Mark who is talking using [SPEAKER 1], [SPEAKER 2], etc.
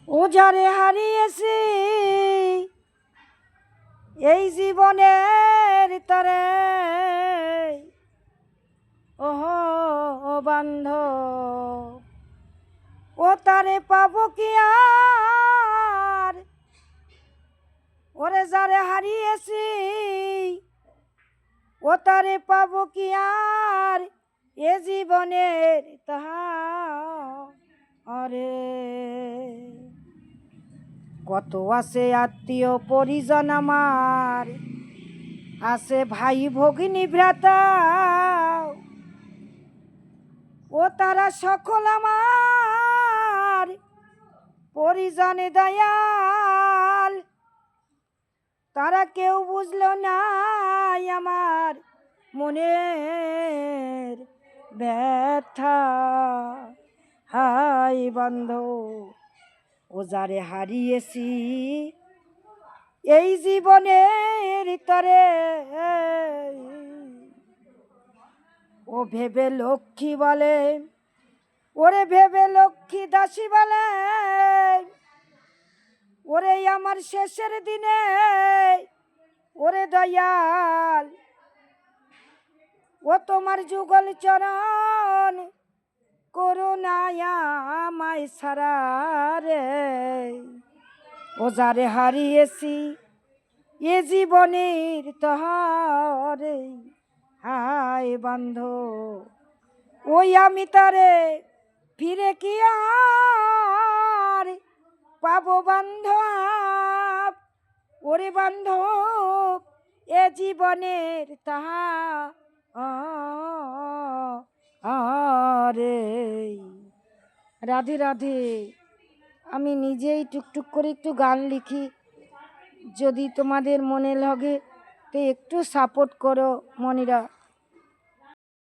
[SPEAKER 1] ও যারে হারিয়েছি এই জীবনের তরে, ওহো ও বান্ধব, ও তারে পাবো কি আর? ওরে যারে হারিয়েছি ও তারে পাবো কি আর এ জীবনের তাহা? আরে কত আছে আত্মীয় পরিজন আমার, আছে ভাই ভগিনী ভ্রাতা, ও তারা সকল আমার পরিজনে দয়াল। তারা কেউ বুঝলো না আমার মনের ব্যথা। হাই বান্ধব, ও যারে হারিয়েছি এই জীবনের তরে, ও ভেবে লক্ষ্মী বলে, ওরে ভেবে লক্ষ্মী দাসী বলে, ওরে আমার শেষের দিনে ওরে দয়াল, ও তোমার যুগল চরণ করুণায় আমায় সারা রে। ও যারে হারিয়েছি এ জীবনের তহারে, হায় বান্ধব, ওই আমি তারে ফিরে কি আর পাবো বান্ধব? ওরে বান্ধব, এ জীবনের তাহা আরে। রাধে রাধে। আমি নিজেই টুকটুক করে একটু গান লিখি, যদি তোমাদের মনে লাগে তো একটু সাপোর্ট করো মনিরা।